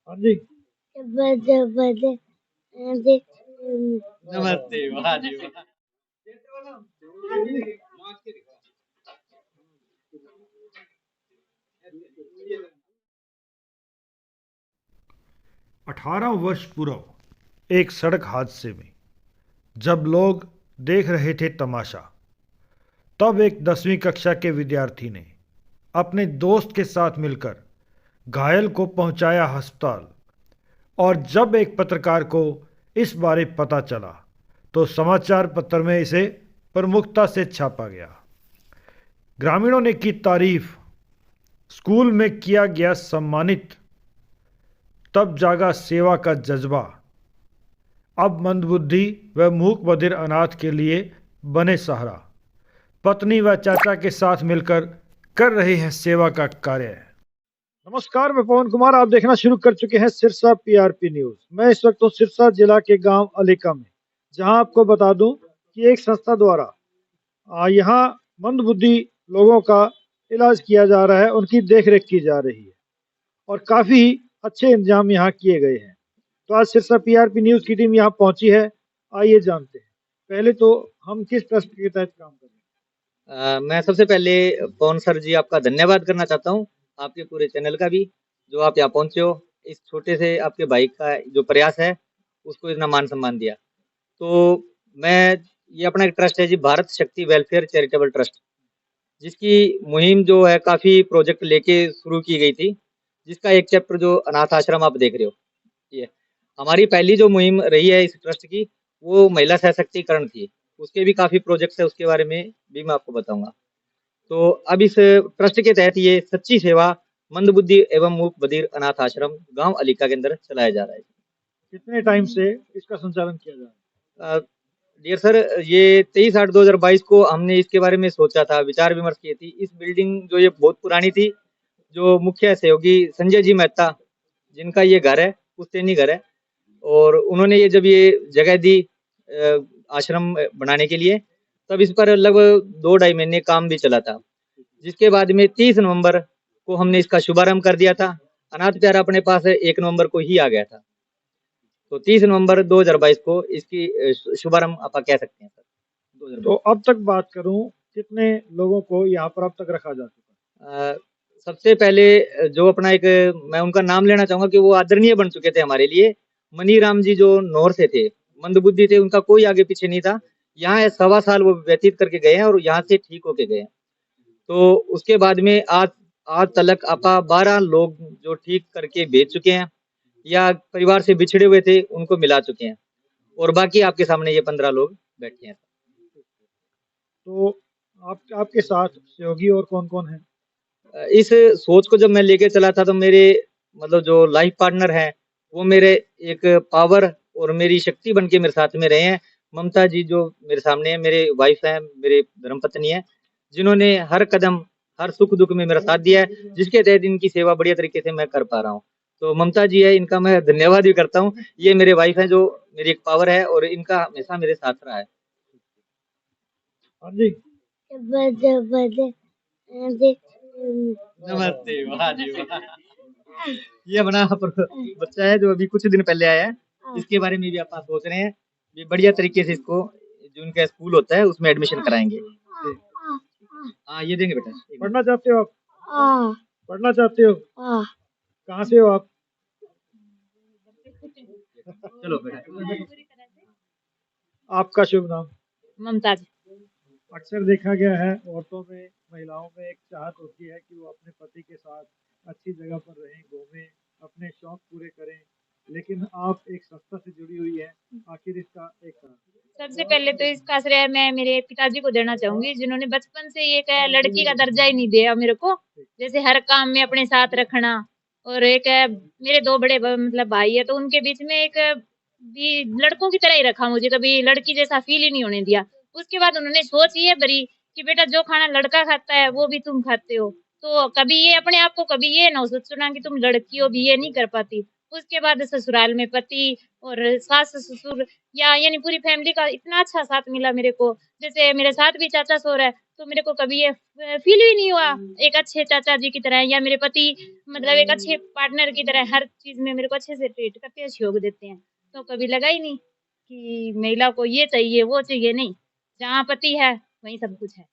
हाँ जी। बड़े बड़े देख नमस्ते, वाह जी वाह। 18 वर्ष पूर्व एक सड़क हादसे में जब लोग देख रहे थे तमाशा, तब एक 10वीं कक्षा के विद्यार्थी ने अपने दोस्त के साथ मिलकर घायल को पहुंचाया अस्पताल। और जब एक पत्रकार को इस बारे पता चला तो समाचार पत्र में इसे प्रमुखता से छापा गया। ग्रामीणों ने की तारीफ, स्कूल में किया गया सम्मानित, तब जागा सेवा का जज्बा। अब मंदबुद्धि व मूक बधिर अनाथ के लिए बने सहारा। पत्नी व चाचा के साथ मिलकर कर रहे हैं सेवा का कार्य। नमस्कार, मैं पवन कुमार। आप देखना शुरू कर चुके हैं सिरसा पीआरपी न्यूज। मैं इस वक्त हूँ सिरसा जिला के गांव अलीका में, जहां आपको बता दूं कि एक संस्था द्वारा यहाँ मंदबुद्धि लोगों का इलाज किया जा रहा है, उनकी देखरेख की जा रही है और काफी अच्छे इंतजाम यहाँ किए गए हैं। तो आज सिरसा पीआरपी न्यूज की टीम यहाँ पहुंची है। आइए जानते हैं पहले तो हम किस ट्रस्ट के तहत काम कर रहे हैं। मैं सबसे पहले पवन सर जी आपका धन्यवाद करना चाहता हूँ, आपके पूरे चैनल का भी, जो आप यहाँ पहुंचे हो। इस छोटे से आपके भाई का जो प्रयास है उसको इतना मान सम्मान दिया। तो मैं ये अपना एक ट्रस्ट है जी, भारत शक्ति वेलफेयर चैरिटेबल ट्रस्ट, जिसकी मुहिम जो है काफी प्रोजेक्ट लेके शुरू की गई थी, जिसका एक चैप्टर जो अनाथ आश्रम आप देख रहे हो, ये हमारी पहली जो मुहिम रही है इस ट्रस्ट की, वो महिला सशक्तिकरण थी। उसके भी काफी प्रोजेक्ट्स है, उसके बारे में भी मैं आपको बताऊंगा। तो अब इस ट्रस्ट के तहत ये सच्ची सेवा मंदबुद्धि एवं मूक बधिर अनाथ आश्रम गांव अलीका के अंदर चलाया जा रहा है। कितने टाइम से इसका संचालन किया जा रहा है? डियर सर, ये 23/8/2022 को हमने इसके बारे में सोचा था, विचार विमर्श किए थी। इस बिल्डिंग जो ये बहुत पुरानी थी, जो मुख्य सहयोगी संजय जी मेहता जिनका ये घर है, पुश्तैनी घर है, और उन्होंने ये जब ये जगह दी आश्रम बनाने के लिए, तब इस पर लगभग 2 ढाई महीने काम भी चला था, जिसके बाद में 30 नवंबर को हमने इसका शुभारंभ कर दिया था। अनाथ प्यारा अपने पास 1 नवंबर को ही आ गया था, तो 30 नवंबर 2022 को इसकी शुभारंभ आप कह सकते हैं सर। तो अब तक बात करूं, कितने लोगों को यहाँ पर अब तक रखा जा चुका है? सबसे पहले जो अपना एक, मैं उनका नाम लेना चाहूंगा कि वो आदरणीय बन चुके थे हमारे लिए। मनी राम जी जो नौर से थे, मंदबुद्धि थे, उनका कोई आगे पीछे नहीं था। यहाँ 1.25 साल वो व्यतीत करके गए हैं और यहाँ से ठीक होके गए हैं। तो उसके बाद में आज आज तक आपा 12 लोग जो ठीक करके भेज चुके हैं या परिवार से बिछड़े हुए थे उनको मिला चुके हैं, और बाकी आपके सामने ये 15 लोग बैठे हैं। तो आपके साथ सहयोगी और कौन कौन है? इस सोच को जब मैं लेके चला था, तो मेरे मतलब जो लाइफ पार्टनर है वो मेरे एक पावर और मेरी शक्ति बन के मेरे साथ में रहे हैं। ममता जी जो मेरे सामने है, मेरे वाइफ है, मेरे धर्मपत्नी है, जिन्होंने हर कदम हर सुख दुख में मेरा साथ दिया है, जिसके तहत इनकी सेवा बढ़िया तरीके से मैं कर पा रहा हूँ। तो ममता जी है, इनका मैं धन्यवाद भी करता हूँ। ये मेरे वाइफ है जो मेरी एक पावर है और इनका हमेशा मेरे साथ रहा है। हाँ जी। बड़े बड़े देख नमस्ते, वाह जी वाह। ये अपना बच्चा है जो अभी कुछ दिन पहले आया है, इसके बारे में भी आप सोच रहे हैं कि बढ़िया तरीके से इसको जो उनका स्कूल होता है उसमें एडमिशन कराएंगे। हाँ, ये देंगे बेटा। पढ़ना चाहते हो आप? हाँ पढ़ना चाहते हो? हाँ कहाँ से हो आप? चलो बेटा। आपका शुभ नाम? मुमताज। अक्सर देखा गया है औरतों में, महिलाओं में एक चाहत होती है कि वो अपने पति के साथ अच्छी जगह पर रहें, घूमें, अपने शौक पूरे करें, लेकिन आप एक संस्था से जुड़ी हुई है, आखिर इसका एक कारण? सबसे पहले तो इसका श्रेय मैं मेरे पिताजी को देना चाहूंगी, जिन्होंने बचपन से ये एक लड़की का दर्जा ही नहीं दिया मेरे को, जैसे हर काम में अपने साथ रखना। और एक मेरे 2 बड़े मतलब भाई है, तो उनके बीच में एक भी लड़कों की तरह ही रखा मुझे, कभी लड़की जैसा फील ही नहीं होने दिया। उसके बाद उन्होंने सोच ये भरी कि बेटा जो खाना लड़का खाता है वो भी तुम खाते हो, तो कभी ये अपने आप को कभी ये ना सोचना कि तुम लड़की हो भी ये नहीं कर पाती। उसके बाद ससुराल में पति और सास ससुर या यानी पूरी फैमिली का इतना अच्छा साथ मिला मेरे को। जैसे मेरे साथ भी चाचा सो रहा है, तो मेरे को कभी ये फील ही नहीं हुआ एक अच्छे चाचा जी की तरह या मेरे पति मतलब एक अच्छे पार्टनर की तरह हर चीज में मेरे को अच्छे से ट्रीट करते हैं, सहयोग देते हैं। तो कभी लगा ही नहीं कि महिला को ये चाहिए वो चाहिए, नहीं, जहाँ पति है वहीं सब कुछ है।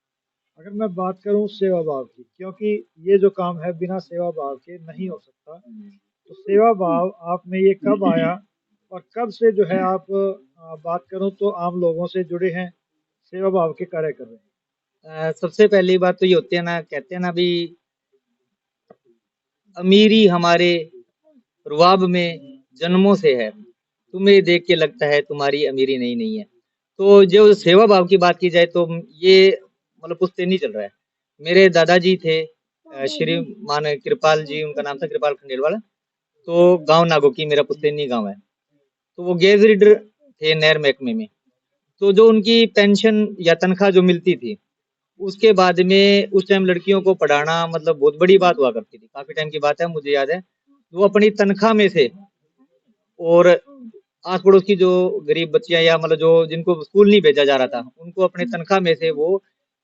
अगर मैं बात करूं सेवा भाव की, क्योंकि ये जो काम है बिना सेवा भाव के नहीं हो सकता, तो सेवा भाव आप में ये कब आया और कब से जो है आप बात करूं तो आम लोगों से जुड़े हैं, सेवा भाव के कार्य कर रहे हैं? सबसे पहली बात तो ये होती है ना, कहते हैं ना भी, अमीरी हमारे रुआब में जन्मों से है, तुम्हें देख के लगता है तुम्हारी अमीरी नहीं है। तो जो सेवा भाव की बात की जाए तो ये मतलब पुश्तैनी चल रहा है। मेरे दादाजी थे श्रीमान कृपाल जी, उनका नाम था कृपाल खंडेलवाल। तो गांव नागोकी मेरा पुश्तैनी गांव है। तो वो गैस रीडर थे नहर महकमे में। तो जो उनकी पेंशन या तनख्वाह जो मिलती थी, उसके बाद में उस टाइम लड़कियों को पढ़ाना मतलब बहुत बड़ी बात हुआ करती थी। काफी टाइम की बात है, मुझे याद है। वो अपनी तनख्वाह में से और आस पड़ोस की जो गरीब बच्चियां या मतलब जो जिनको स्कूल नहीं भेजा जा रहा था, उनको अपने तनख्वाह में से वो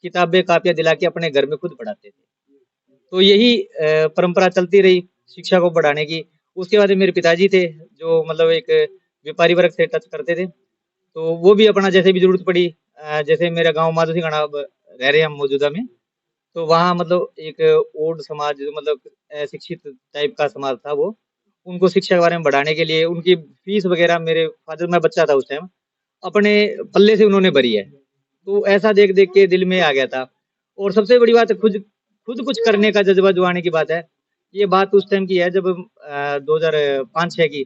किताबें कापियां दिला के अपने घर में खुद पढ़ाते थे। तो यही परंपरा चलती रही शिक्षा को बढ़ाने की। उसके बाद मेरे पिताजी थे जो मतलब एक व्यापारी वर्ग से टच करते थे। तो वो भी अपना जैसे भी जरूरत पड़ी, जैसे मेरा गांव माधोसी गाना अब रह रहे हैं हम मौजूदा में, तो वहाँ मतलब एक ओल्ड समाज जो मतलब शिक्षित टाइप का समाज था, वो उनको शिक्षा के बारे में बढ़ाने के लिए उनकी फीस वगैरह मेरे फादर, मैं बच्चा था उस टाइम, अपने पल्ले से उन्होंने भरी है। तो ऐसा देख देख के दिल में आ गया था। और सबसे बड़ी बात है खुद खुद कुछ करने का जज्बा जो आने की बात है। ये बात उस टाइम की है जब 2005-6 की,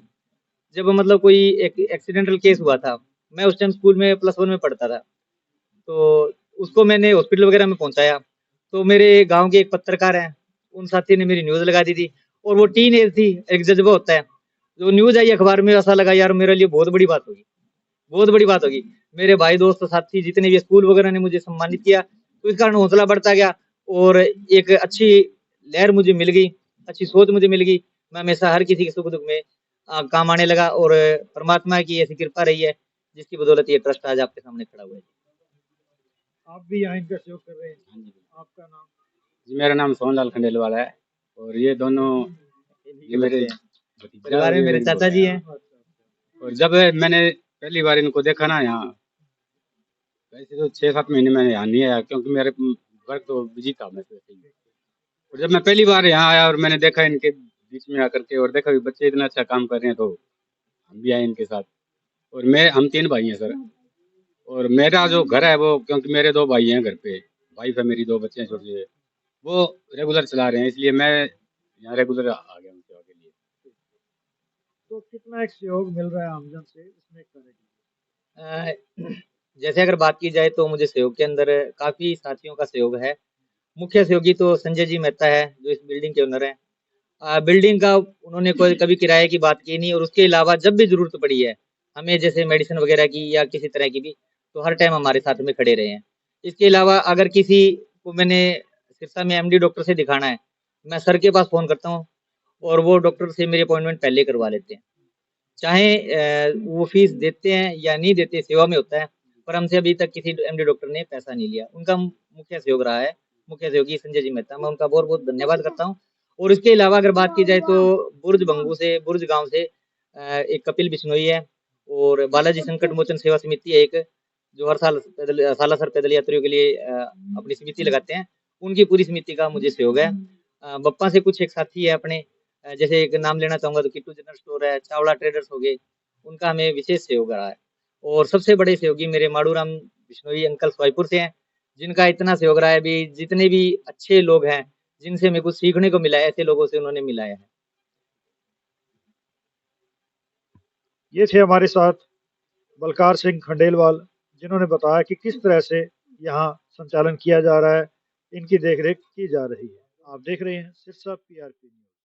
जब मतलब कोई एक एक्सीडेंटल केस हुआ था। मैं उस टाइम स्कूल में +1 में पढ़ता था। तो उसको मैंने हॉस्पिटल वगैरह में पहुंचाया। तो मेरे गांव के एक पत्रकार हैं, उन साथी ने मेरी न्यूज लगा दी थी। और वो टीन एज थी, एक जज्बा होता है। जो न्यूज आई अखबार में, ऐसा लगा यार मेरे लिए बहुत बड़ी बात होगी, बहुत बड़ी बात होगी। मेरे भाई दोस्त साथी जितने भी स्कूल वगैरह ने मुझे सम्मानित किया, तो इस कारण हौसला बढ़ता गया और एक अच्छी लहर मुझे मिल गई, अच्छी सोच मुझे मिल गई। मैं हमेशा हर किसी के सुख दुख में काम आने लगा और परमात्मा की ऐसी कृपा रही है जिसकी बदौलत ये ट्रस्ट आज आपके सामने खड़ा हुआ है। आप भी यहाँ इनका सहयोग कर रहे हैं? हाँ जी। आपका नाम? जी, मेरा नाम सोनलाल खंडेलवाल है और ये दोनों ये मेरे भतीजा परिवार में मेरे चाचा जी हैं। और जब मैंने पहली बार इनको देखा ना यहाँ, वैसे तो 6-7 महीने मैंने यहाँ नहीं आया क्योंकि मेरे वर्क तो बिजी था मैं से। और जब मैं पहली बार यहाँ आया और मैंने देखा इनके बीच में आकर के और देखा कि बच्चे इतना अच्छा काम कर रहे हैं, तो हम भी आए इनके साथ। और मैं हम 3 भाई हैं सर। और मेरा जो घर है वो, क्योंकि मेरे 2 भाई हैं घर पे, वाइफ है मेरी, 2 बच्चे हैं छोटे छोटे, वो रेगुलर चला रहे हैं, इसलिए मैं यहाँ रेगुलर आ गया हूँ सेवा के लिए। तो कितना एक सहयोग मिल रहा है आमजन से इसमें करने के लिए? जैसे अगर बात की जाए तो मुझे सहयोग के अंदर काफी साथियों का सहयोग है। मुख्य सहयोगी तो संजय जी मेहता है जो इस बिल्डिंग के ओनर हैं। बिल्डिंग का उन्होंने कोई कभी किराए की बात की नहीं, और उसके अलावा जब भी जरूरत पड़ी है हमें, जैसे मेडिसिन वगैरह की या किसी तरह की भी, तो हर टाइम हमारे साथ में खड़े रहे हैं। इसके अलावा अगर किसी को मैंने सिरसा में एमडी डॉक्टर से दिखाना है, मैं सर के पास फोन करता हूँ और वो डॉक्टर से मेरी अपॉइंटमेंट पहले करवा लेते हैं। चाहे वो फीस देते हैं या नहीं देते, सेवा में होता है, पर हमसे अभी तक किसी एमडी डॉक्टर ने पैसा नहीं लिया। उनका मुख्य सहयोग रहा है, मुख्य सहयोगी संजय जी मेहता, मैं उनका बहुत बहुत धन्यवाद करता हूँ। और इसके अलावा अगर बात की जाए तो बुर्ज भंगू से, बुर्ज गांव से एक कपिल बिश्नोई है, और बालाजी संकट मोचन सेवा समिति है एक, जो हर साल सालासर पैदल यात्रियों के लिए अपनी समिति लगाते हैं। उनकी पूरी समिति का मुझे सहयोग है। बप्पा से कुछ एक साथी है अपने, जैसे एक नाम लेना चाहूंगा तो किट्टू जनरल स्टोर है, चावला ट्रेडर्स हो गए, उनका हमें विशेष सहयोग रहा है। और सबसे बड़े सहयोगी मेरे माड़ूराम बिश्नोई अंकल स्वाईपुर से हैं, जिनका इतना सहयोग रहा है भी, जितने भी अच्छे लोग हैं जिनसे मेरे को सीखने को मिला है, ऐसे लोगों से उन्होंने मिलाया है। ये थे हमारे साथ बलकार सिंह खंडेलवाल, जिन्होंने बताया कि किस तरह से यहाँ संचालन किया जा रहा है, इनकी देखरेख की जा रही है। आप देख रहे हैं सिरसा PRP न्यूज़।